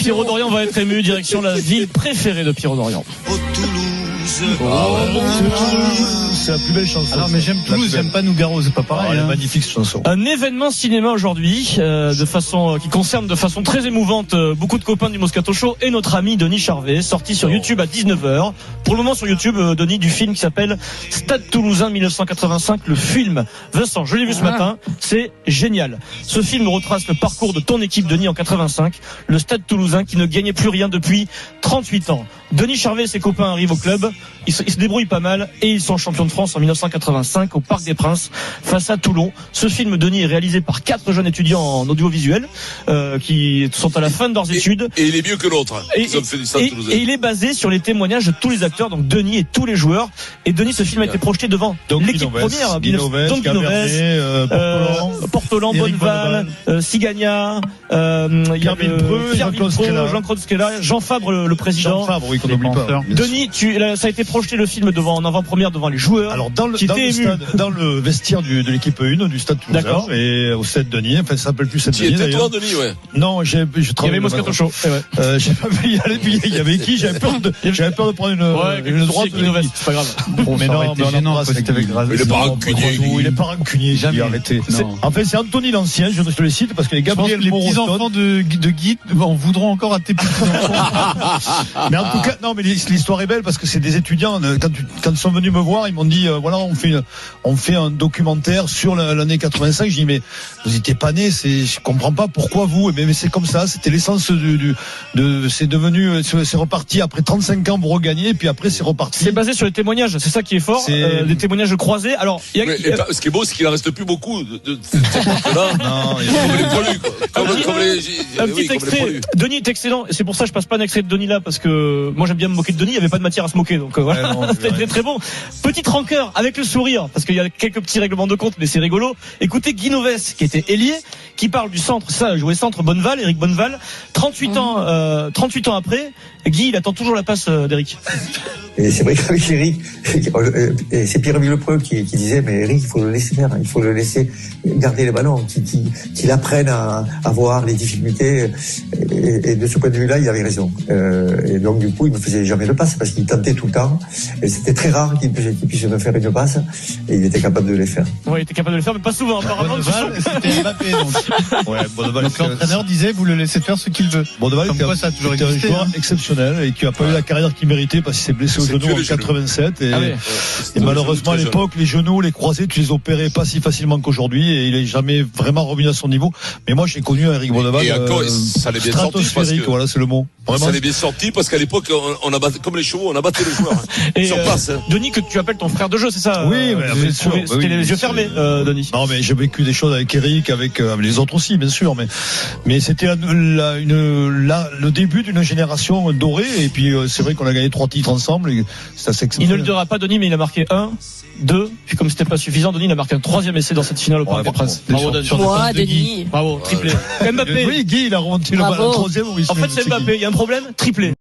Pierrot Dorian va être ému, direction la ville préférée de Pierrot Dorian. C'est la plus belle chanson. Alors mais j'aime Toulouse, j'aime pas Nougaro, c'est pas pareil. Elle est magnifique cette chanson. Un événement cinéma aujourd'hui, de façon qui concerne de façon très émouvante beaucoup de copains du Moscato Show et notre ami Denis Charvet, sorti sur YouTube à 19h. Pour le moment sur YouTube, Denis, du film qui s'appelle Stade Toulousain 1985, le film. Vincent, je l'ai vu ce matin, c'est génial. Ce film retrace le parcours de ton équipe, Denis, en 85, le Stade Toulousain qui ne gagnait plus rien depuis 38 ans. Denis Charvet et ses copains arrivent au club, ils se débrouillent pas mal et ils sont champions de France en 1985 au Parc des Princes face à Toulon. Ce film, Denis, est réalisé par 4 jeunes étudiants en audiovisuel qui sont à la fin de leurs études. Et il est mieux que l'autre. Et il est basé sur les témoignages de tous les acteurs, donc Denis et tous les joueurs. Et Denis, ce film a été projeté devant l'équipe première. Donc Portolan, Bonneval, Sigagna, Pierre Villepreux, Jean-Claude Scella, Jean Fabre, le président. Jean Fabre, oui, qu'on n'oublie pas. Denis, ça a été projeté le film en avant-première devant les joueurs. Alors dans le vestiaire de l'équipe 1 du Stade Toulousain. D'accord. Et au Stade Denis, enfin ça s'appelle plus Stade Denis. Tu étais toi, Denis, ouais. Non, je travaillais. Il y avait Moscato Show. J'ai pas pu y aller. Puis il y avait qui? J'avais peur de prendre une droite. C'est pas grave. Mais non, mais on embrasse avec Il est pas rancunier. Il est pas rancunier. Jamais arrêté. En fait, c'est Anthony l'Ancien. Je te le cite parce que les Gabriel les petits enfants de Guy en voudront encore à tes petits enfants. Mais en tout cas, non, mais l'histoire est belle parce que c'est des étudiants. Quand ils sont venus me voir, ils m'ont dit voilà, on fait un documentaire sur l'année 85. Je dis mais vous étiez pas nés, je comprends pas pourquoi vous. Mais c'est comme ça, c'était l'essence c'est devenu, c'est reparti après 35 ans, vous regagnez, et puis après c'est reparti. C'est basé sur les témoignages, c'est ça qui est fort, des témoignages croisés. Alors, ce qui est beau, c'est qu'il en reste plus beaucoup de ces là. Non, comme les poilus, quoi. Un petit extrait. Denis est excellent, et c'est pour ça que je passe pas un extrait de Denis là, parce que moi j'aime bien me moquer de Denis, il y avait pas de matière à se moquer, donc voilà. C'était très très bon. Petite rancœur avec le sourire, parce qu'il y a quelques petits règlements de compte, mais c'est rigolo. Écoutez Guy Novès, qui était ailier, qui parle du centre, ça, jouer centre Bonneval, Éric Bonneval. 38 ans après, Guy, il attend toujours la passe d'Éric. Et c'est vrai qu'avec Éric, c'est Pierre Villepreux qui disait, mais Éric, il faut le laisser faire, il faut le laisser garder les ballons, qu'il apprenne à voir les difficultés. Et de ce point de vue-là, il avait raison. Et donc, du coup, il me faisait jamais de passe parce qu'il tentait tout le temps. Et c'était très rare qu'il puisse me faire une passe. Et il était capable de les faire. Oui, il était capable de le faire, mais pas souvent, apparemment. C'était Mbappé, donc. Ouais, Bonneval. Donc, l'entraîneur disait, vous le laissez faire ce qu'il veut. Bonneval, comme quoi, ça a toujours été un joueur exceptionnel et qui n'a pas eu la carrière qu'il méritait parce qu'il s'est blessé au genou en 87. Et malheureusement, à l'époque, les genoux, les croisés, tu les opérais pas si facilement qu'aujourd'hui et il est jamais vraiment revenu à son niveau. Mais moi, j'ai connu Éric Bonneval. Et encore, ça l'est bien sorti parce que, voilà, c'est le mot. Vraiment. Ça l'est bien sorti parce qu'à l'époque, on a battu, comme les chevaux, on a battu les joueurs. Et sur place. Denis, que tu appelles ton frère de jeu, c'est ça? Oui, mais bien sûr. C'était les yeux fermés, Denis. Non, mais j'ai vécu des choses avec Éric, avec les autres aussi, bien sûr. Mais c'était le début d'une génération dorée. Et puis, c'est vrai qu'on a gagné 3 titres ensemble. Et ça s'exprime. Il ne le dira pas, Denis, mais il a marqué 1, 2. Puis comme c'était pas suffisant, Denis, il a marqué un 3e essai dans cette finale au Parc des Princes. Bravo, Denis. Bravo, triplé. Mbappé. Oui, Guy, il a remonté le 3e. En fait, c'est Mbappé. Il y a un problème? Triplé.